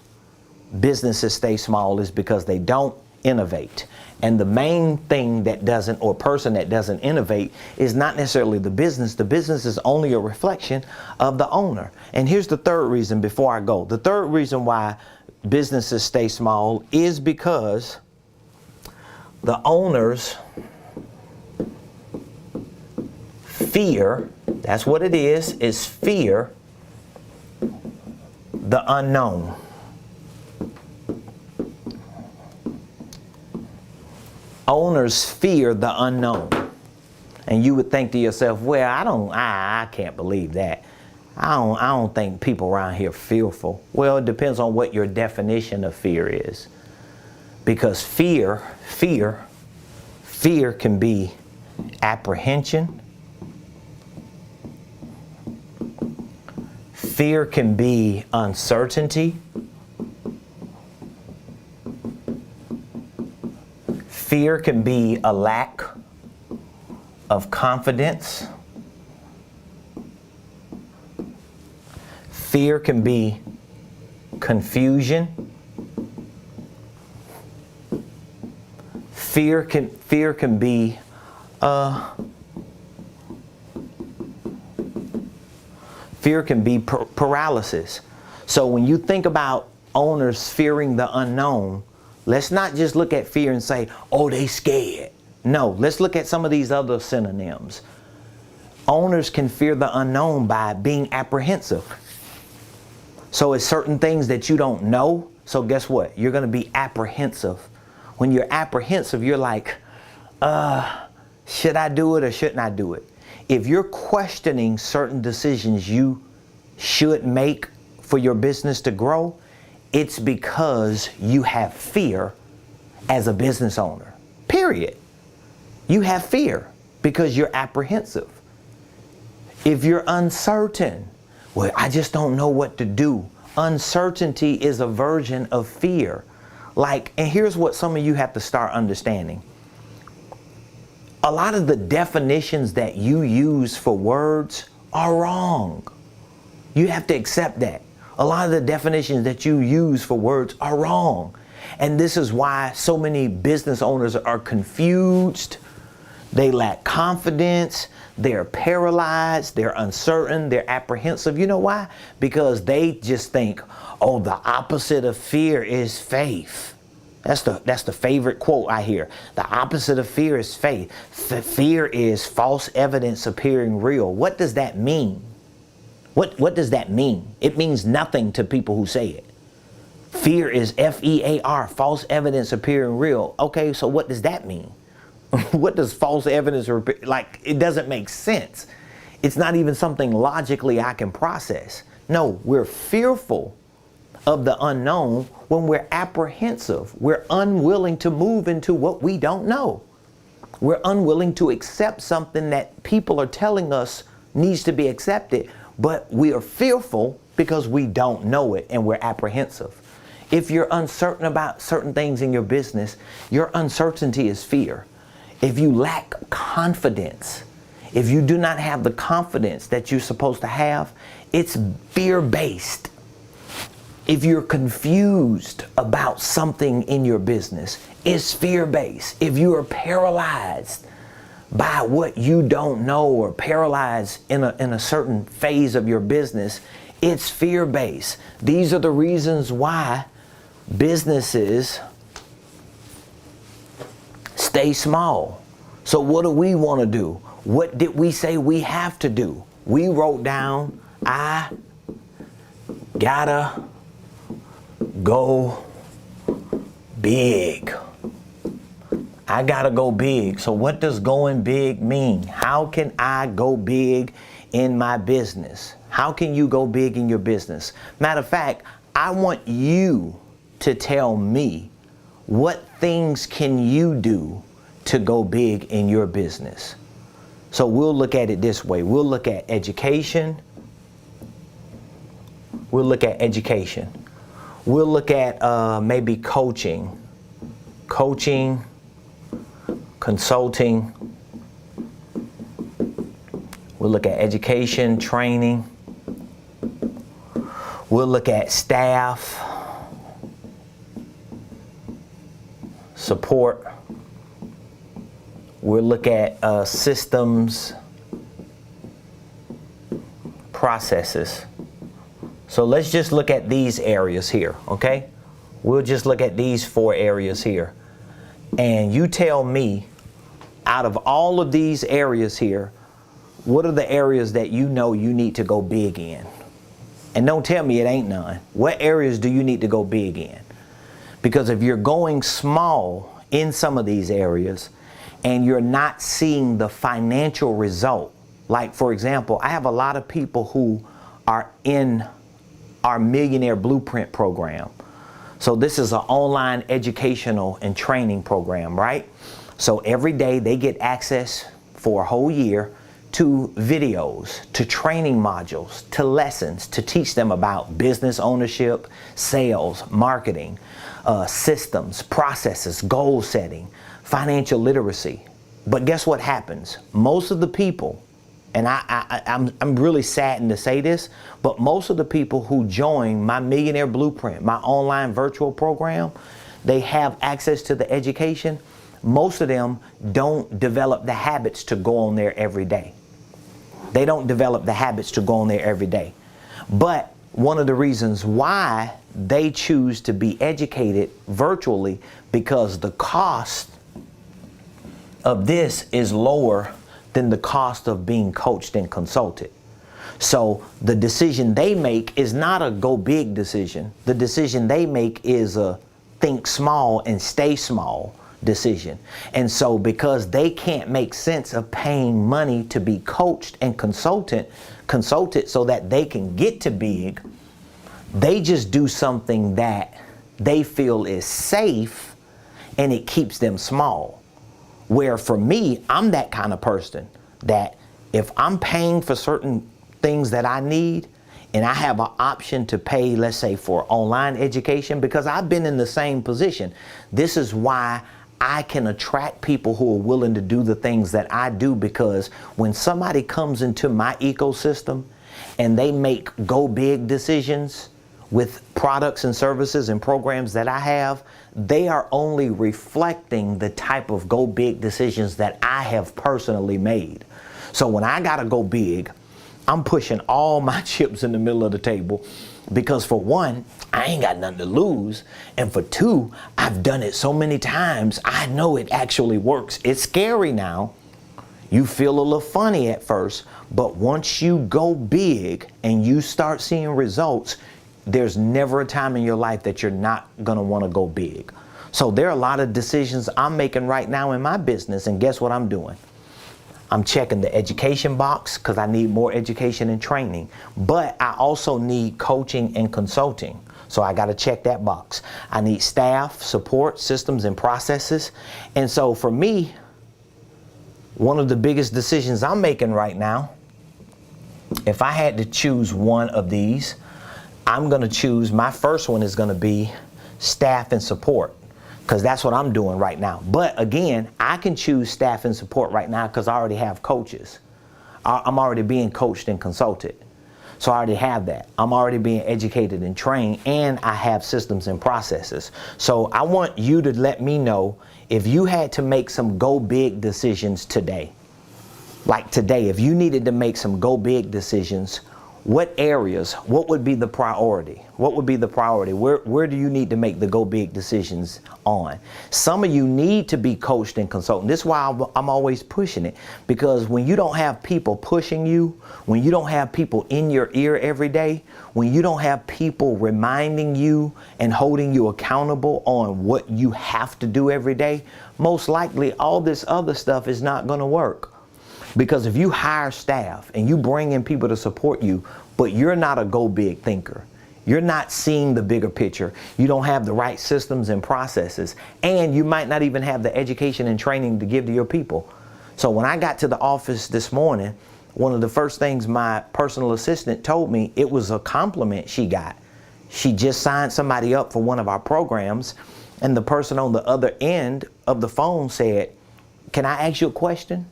businesses stay small is because they don't innovate. And the main thing that doesn't, or person that doesn't innovate, is not necessarily the business. The business is only a reflection of the owner. And here's the third reason before I go. The third reason why businesses stay small is because the owners fear, that's what it is fear the unknown. Owners fear the unknown. And you would think to yourself, well, I can't believe that. I don't think people around here are fearful. Well, it depends on what your definition of fear is. Because fear can be apprehension. Fear can be uncertainty. Fear can be a lack of confidence. Fear can be confusion. Fear can be paralysis. So when you think about owners fearing the unknown, let's not just look at fear and say, oh, they scared. No, let's look at some of these other synonyms. Owners can fear the unknown by being apprehensive. So it's certain things that you don't know. So guess what? You're going to be apprehensive. When you're apprehensive, you're like, should I do it or shouldn't I do it? If you're questioning certain decisions you should make for your business to grow, it's because you have fear as a business owner. Period. You have fear because you're apprehensive. If you're uncertain, well, I just don't know what to do. Uncertainty is a version of fear. And here's what some of you have to start understanding. A lot of the definitions that you use for words are wrong. You have to accept that. A lot of the definitions that you use for words are wrong. And this is why so many business owners are confused. They lack confidence. They're paralyzed. They're uncertain. They're apprehensive. You know why? Because they just think, oh, the opposite of fear is faith. That's the favorite quote I hear. The opposite of fear is faith. Fear is false evidence appearing real. What does that mean? What does that mean? It means nothing to people who say it. Fear is F-E-A-R, false evidence appearing real. Okay, so what does that mean? What does false evidence, it doesn't make sense. It's not even something logically I can process. No, we're fearful of the unknown when we're apprehensive. We're unwilling to move into what we don't know. We're unwilling to accept something that people are telling us needs to be accepted, but we are fearful because we don't know it and we're apprehensive. If you're uncertain about certain things in your business, your uncertainty is fear. If you lack confidence, if you do not have the confidence that you're supposed to have, it's fear-based. If you're confused about something in your business, it's fear-based. If you are paralyzed by what you don't know or paralyzed in a certain phase of your business, it's fear-based. These are the reasons why businesses stay small. So what do we want to do? What did we say we have to do? We wrote down, I gotta go big. I gotta go big. So what does going big mean? How can I go big in my business? How can you go big in your business? Matter of fact, I want you to tell me, what things can you do to go big in your business? So we'll look at it this way. We'll look at education. We'll look at education. We'll look at maybe coaching, consulting. We'll look at education, training. We'll look at staff, support. We'll look at systems, processes. So let's just look at these areas here, okay? We'll just look at these 4 areas here. And you tell me, out of all of these areas here, what are the areas that you know you need to go big in? And don't tell me it ain't none. What areas do you need to go big in? Because if you're going small in some of these areas and you're not seeing the financial result, like for example, I have a lot of people who are in our Millionaire Blueprint program. So this is an online educational and training program, right? So every day they get access for a whole year to videos, to training modules, to lessons, to teach them about business ownership, sales, marketing, systems, processes, goal setting, financial literacy. But guess what happens? Most of the people, and I'm really saddened to say this, but most of the people who join my Millionaire Blueprint, my online virtual program, they have access to the education. Most of them don't develop the habits to go on there every day. They don't develop the habits to go on there every day. But one of the reasons why they choose to be educated virtually, because the cost of this is lower than the cost of being coached and consulted. So the decision they make is not a go big decision. The decision they make is a think small and stay small decision. And so because they can't make sense of paying money to be coached and consulted so that they can get to big, they just do something that they feel is safe and it keeps them small. Where for me, I'm that kind of person that if I'm paying for certain things that I need and I have an option to pay, let's say for online education, because I've been in the same position. This is why I can attract people who are willing to do the things that I do, because when somebody comes into my ecosystem and they make go big decisions with products and services and programs that I have, they are only reflecting the type of go big decisions that I have personally made. So when I gotta go big, I'm pushing all my chips in the middle of the table, because for one, I ain't got nothing to lose. And for two, I've done it so many times, I know it actually works. It's scary now. You feel a little funny at first, but once you go big and you start seeing results, there's never a time in your life that you're not gonna wanna go big. So there are a lot of decisions I'm making right now in my business, and guess what I'm doing? I'm checking the education box because I need more education and training, but I also need coaching and consulting. So I got to check that box. I need staff, support, systems, and processes. And so for me, one of the biggest decisions I'm making right now, if I had to choose one of these, I'm going to choose, my first one is going to be staff and support, because that's what I'm doing right now. But again, I can choose staff and support right now because I already have coaches. I'm already being coached and consulted. So I already have that. I'm already being educated and trained, and I have systems and processes. So I want you to let me know if you had to make some go big decisions today. Like today, if you needed to make some go big decisions, what areas, what would be the priority? What would be the priority? Where do you need to make the go big decisions on? Some of you need to be coached and consulted. This is why I'm always pushing it, because when you don't have people pushing you, when you don't have people in your ear every day, when you don't have people reminding you and holding you accountable on what you have to do every day, most likely all this other stuff is not going to work. Because if you hire staff and you bring in people to support you, but you're not a go big thinker, you're not seeing the bigger picture, you don't have the right systems and processes, and you might not even have the education and training to give to your people. So when I got to the office this morning, one of the first things my personal assistant told me, it was a compliment she got. She just signed somebody up for one of our programs, and the person on the other end of the phone said, "Can I ask you a question?"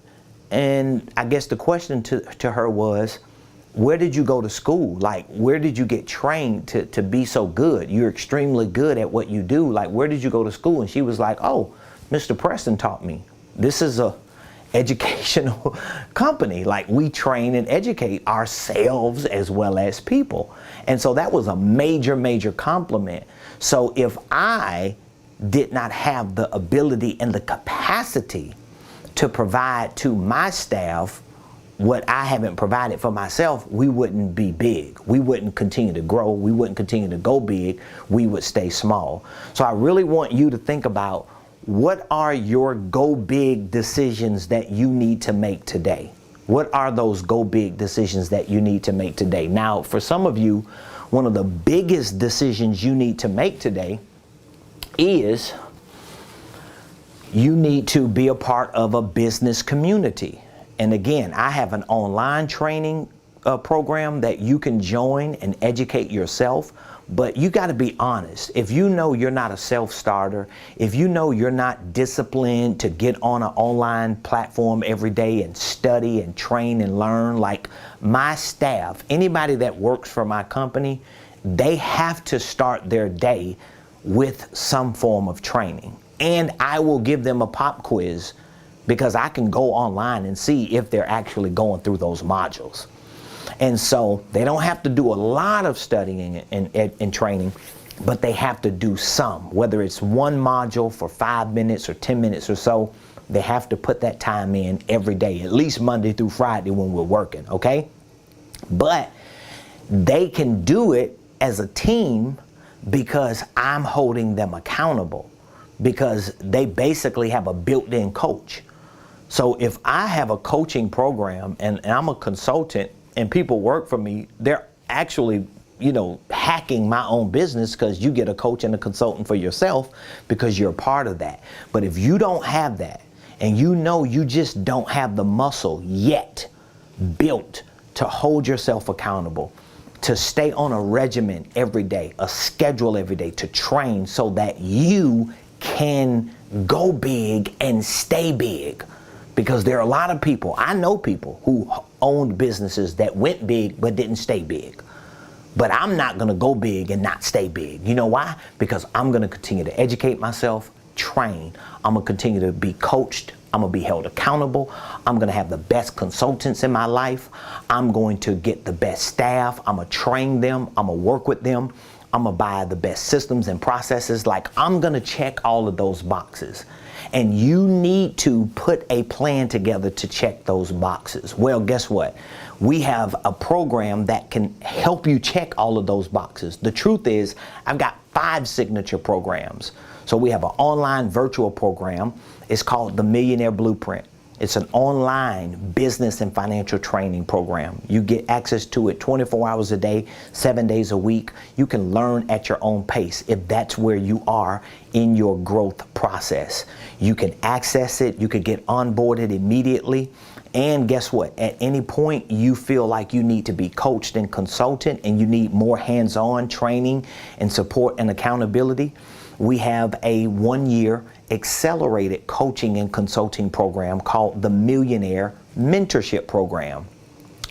And I guess the question to her was, where did you go to school? Like, where did you get trained to be so good? You're extremely good at what you do. Like, where did you go to school? And she was like, "Oh, Mr. Preston taught me. This is a educational company. Like, we train and educate ourselves as well as people." And so that was a major, major compliment. So if I did not have the ability and the capacity to provide to my staff what I haven't provided for myself, we wouldn't be big. We wouldn't continue to grow. We wouldn't continue to go big. We would stay small. So I really want you to think about, what are your go big decisions that you need to make today? What are those go big decisions that you need to make today? Now, for some of you, one of the biggest decisions you need to make today is you need to be a part of a business community. And again, I have an online training program that you can join and educate yourself. But you got to be honest. If you know you're not a self-starter, if you know you're not disciplined to get on an online platform every day and study and train and learn, like my staff, anybody that works for my company, they have to start their day with some form of training. And I will give them a pop quiz, because I can go online and see if they're actually going through those modules. And so they don't have to do a lot of studying and training, but they have to do some, whether it's one module for 5 minutes or 10 minutes or so. They have to put that time in every day, at least Monday through Friday when we're working, okay? But they can do it as a team because I'm holding them accountable, because they basically have a built-in coach. So if I have a coaching program and I'm a consultant and people work for me, they're actually, hacking my own business, because you get a coach and a consultant for yourself because you're a part of that. But if you don't have that, and you just don't have the muscle yet built to hold yourself accountable, to stay on a regimen every day, a schedule every day, to train so that you can go big and stay big. Because there are a lot of people, I know people who owned businesses that went big but didn't stay big. But I'm not going to go big and not stay big. You know why? Because I'm going to continue to educate myself, train. I'm going to continue to be coached. I'm going to be held accountable. I'm going to have the best consultants in my life. I'm going to get the best staff. I'm going to train them. I'm going to work with them. I'm going to buy the best systems and processes. Like, I'm going to check all of those boxes. And you need to put a plan together to check those boxes. Well, guess what? We have a program that can help you check all of those boxes. The truth is, I've got 5 signature programs. So we have an online virtual program. It's called the Millionaire Blueprint. It's an online business and financial training program. You get access to it 24 hours a day, 7 days a week. You can learn at your own pace if that's where you are in your growth process. You can access it. You can get onboarded immediately. And guess what? At any point you feel like you need to be coached and consulted and you need more hands-on training and support and accountability, we have a 1-year accelerated coaching and consulting program called the Millionaire Mentorship Program.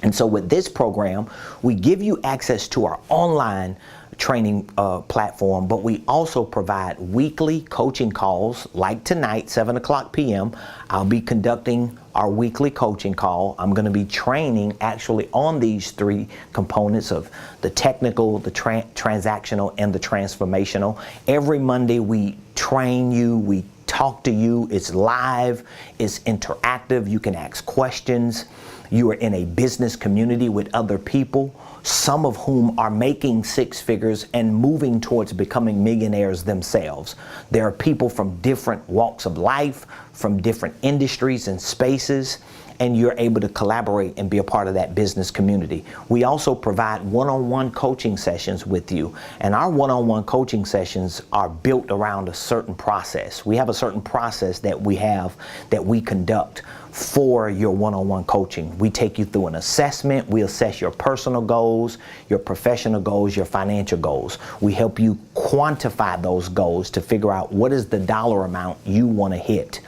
And so with this program, we give you access to our online training platform, but we also provide weekly coaching calls like tonight, 7 o'clock p.m. I'll be conducting our weekly coaching call. I'm going to be training actually on these three components of the technical, the transactional, and the transformational. Every Monday we train you, we talk to you. It's live, it's interactive. You can ask questions. You are in a business community with other people, some of whom are making six figures and moving towards becoming millionaires themselves. There are people from different walks of life, from different industries and spaces, and you're able to collaborate and be a part of that business community. We also provide one-on-one coaching sessions with you, and our one-on-one coaching sessions are built around a certain process. We have a certain process that we conduct for your one-on-one coaching. We take you through an assessment. We assess your personal goals, your professional goals, your financial goals. We help you quantify those goals to figure out what is the dollar amount you want to hit.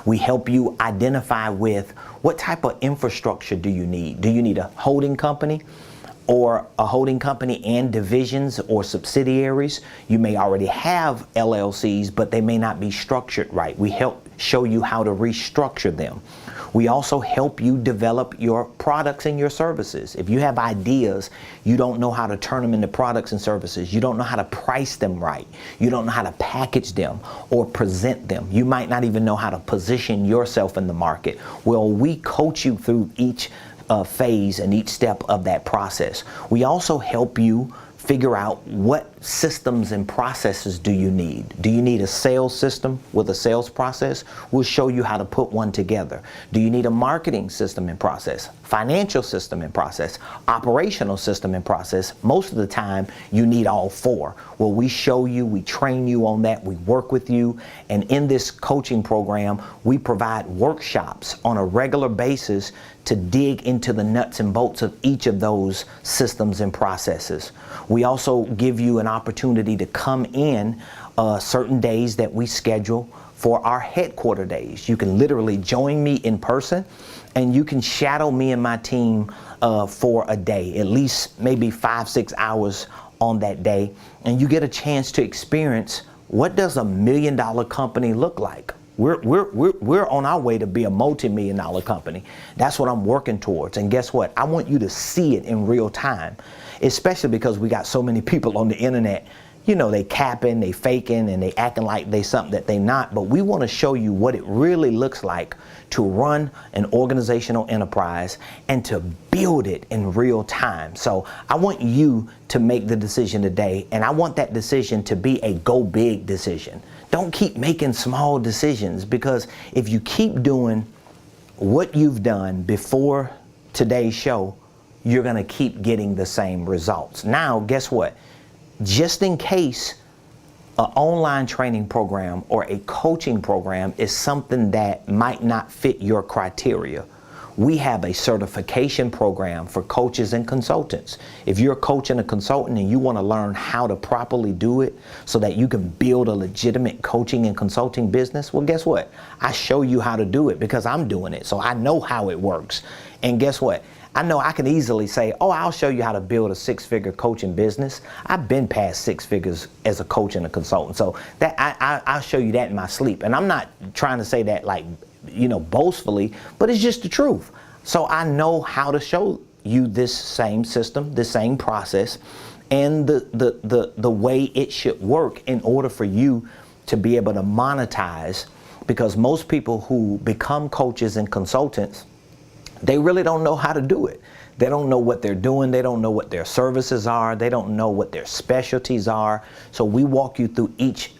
We help you identify with what type of infrastructure do you need. Do you need a holding company, or a holding company and divisions or subsidiaries? You may already have LLCs, but they may not be structured right. We help show you how to restructure them. We also help you develop your products and your services. If you have ideas, you don't know how to turn them into products and services. You don't know how to price them right. You don't know how to package them or present them. You might not even know how to position yourself in the market. Well, we coach you through each phase and each step of that process. We also help you figure out what systems and processes do you need. Do you need a sales system with a sales process? We'll show you how to put one together. Do you need a marketing system and process, financial system and process, operational system and process? Most of the time you need all four. Well, we show you, we train you on that, we work with you, and in this coaching program we provide workshops on a regular basis to dig into the nuts and bolts of each of those systems and processes. We also give you an opportunity to come in certain days that we schedule for our headquarter days. You can literally join me in person, and you can shadow me and my team for a day, at least maybe 5-6 hours on that day, and you get a chance to experience what does a $1 million company look like. We're on our way to be a multi-million-dollar company. That's what I'm working towards. And guess what? I want you to see it in real time, especially because we got so many people on the internet. You know, they capping, they faking, and they acting like they something that they not. But we want to show you what it really looks like to run an organizational enterprise and to build it in real time. So I want you to make the decision today, and I want that decision to be a go big decision. Don't keep making small decisions, because if you keep doing what you've done before today's show, you're going to keep getting the same results. Now, guess what? Just in case an online training program or a coaching program is something that might not fit your criteria, we have a certification program for coaches and consultants. If you're a coach and a consultant and you want to learn how to properly do it so that you can build a legitimate coaching and consulting business, well, guess what? I show you how to do it because I'm doing it. So I know how it works. And guess what? I know I can easily say, oh, I'll show you how to build a six-figure coaching business. I've been past six figures as a coach and a consultant. So that I'll show you that in my sleep. And I'm not trying to say that like, you know, boastfully, but it's just the truth. So I know how to show you this same system, this same process, and the way it should work in order for you to be able to monetize. Because most people who become coaches and consultants, they really don't know how to do it. They don't know what they're doing. They don't know what their services are. They don't know what their specialties are. So we walk you through each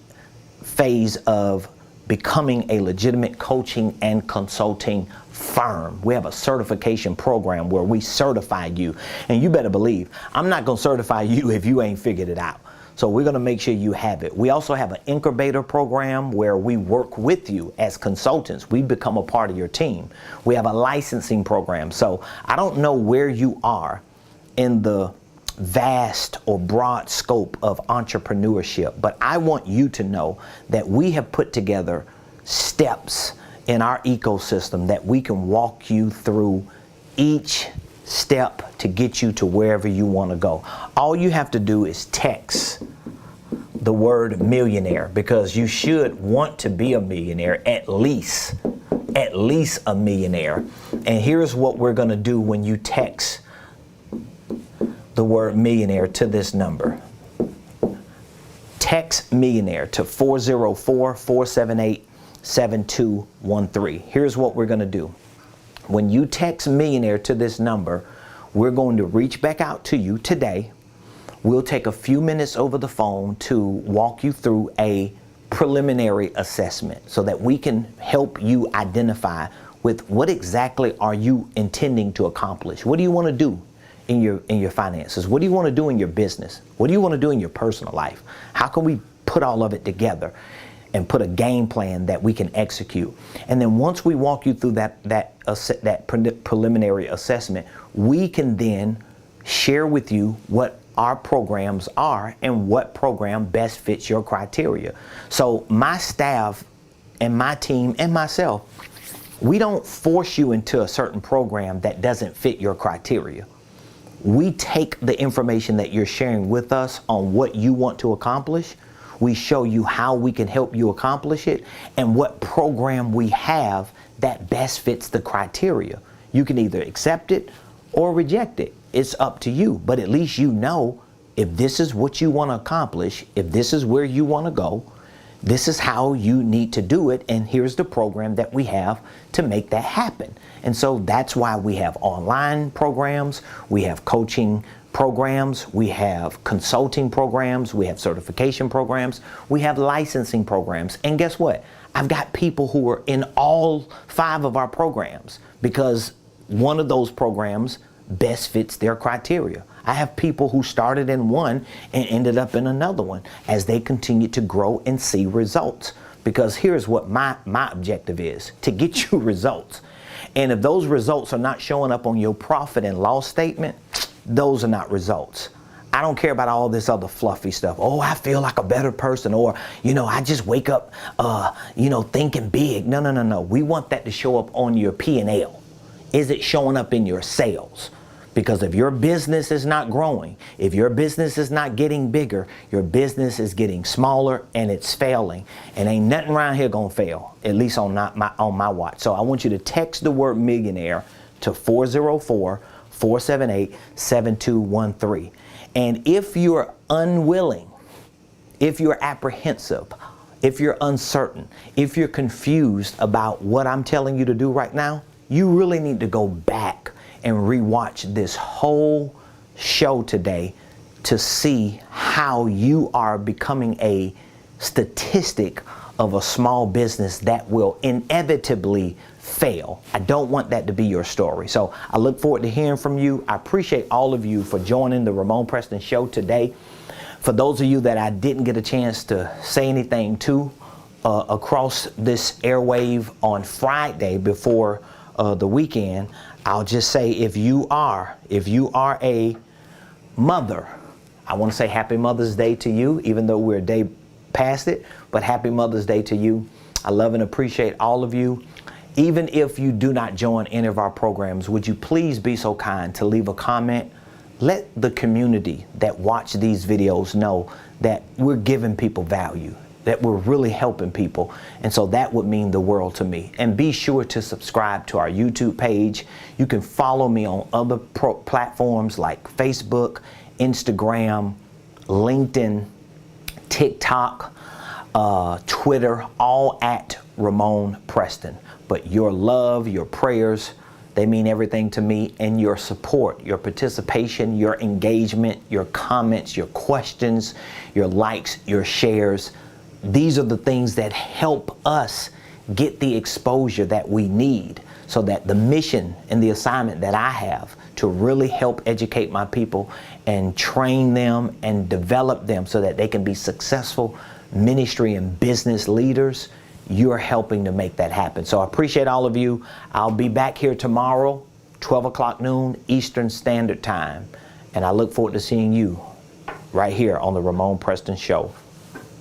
phase of becoming a legitimate coaching and consulting firm. We have a certification program where we certify you. And you better believe, I'm not going to certify you if you ain't figured it out. So we're going to make sure you have it. We also have an incubator program where we work with you as consultants. We become a part of your team. We have a licensing program. So I don't know where you are in the vast or broad scope of entrepreneurship, but I want you to know that we have put together steps in our ecosystem that we can walk you through each step to get you to wherever you want to go. All you have to do is text the word millionaire, because you should want to be a millionaire, at least a millionaire. And here's what we're going to do when you text the word millionaire to this number. Text millionaire to 404-478-7213. Here's what we're going to do. When you text millionaire to this number, we're going to reach back out to you today. We'll take a few minutes over the phone to walk you through a preliminary assessment so that we can help you identify with what exactly are you intending to accomplish. What do you want to do in your finances? What do you want to do in your business? What do you want to do in your personal life? How can we put all of it together and put a game plan that we can execute? And then once we walk you through that preliminary assessment, we can then share with you what our programs are and what program best fits your criteria. So my staff and my team and myself, we don't force you into a certain program that doesn't fit your criteria. We take the information that you're sharing with us on what you want to accomplish. We show you how we can help you accomplish it and what program we have that best fits the criteria. You can either accept it or reject it. It's up to you, but at least you know if this is what you want to accomplish, if this is where you want to go, this is how you need to do it, and here's the program that we have to make that happen. And so that's why we have online programs, we have coaching programs, we have consulting programs, we have certification programs, we have licensing programs. And guess what? I've got people who are in all 5 of our programs because one of those programs best fits their criteria. I have people who started in one and ended up in another one as they continue to grow and see results. Because here's what my objective is: to get you results. And if those results are not showing up on your profit and loss statement, those are not results. I don't care about all this other fluffy stuff. Oh, I feel like a better person, or, I just wake up, thinking big. No. We want that to show up on your P&L. Is it showing up in your sales? Because if your business is not growing, if your business is not getting bigger, your business is getting smaller and it's failing. And ain't nothing around here gonna fail, at least on my watch. So I want you to text the word millionaire to 404-478-7213. And if you're unwilling, if you're apprehensive, if you're uncertain, if you're confused about what I'm telling you to do right now, you really need to go back and rewatch this whole show today to see how you are becoming a statistic of a small business that will inevitably fail. I don't want that to be your story. So I look forward to hearing from you. I appreciate all of you for joining the Ramon Preston Show today. For those of you that I didn't get a chance to say anything to across this airwave on Friday before the weekend, I'll just say, if you are a mother, I want to say happy Mother's Day to you, even though we're a day past it, but happy Mother's Day to you. I love and appreciate all of you. Even if you do not join any of our programs, would you please be so kind to leave a comment? Let the community that watch these videos know that we're giving people value, that we're really helping people. And so that would mean the world to me. And be sure to subscribe to our YouTube page. You can follow me on other platforms like Facebook, Instagram, LinkedIn, TikTok, Twitter, all at Ramon Preston. But your love, your prayers, they mean everything to me, and your support, your participation, your engagement, your comments, your questions, your likes, your shares. These are the things that help us get the exposure that we need so that the mission and the assignment that I have to really help educate my people and train them and develop them so that they can be successful ministry and business leaders, you're helping to make that happen. So I appreciate all of you. I'll be back here tomorrow, 12 o'clock noon Eastern Standard Time. And I look forward to seeing you right here on the Ramon Preston Show.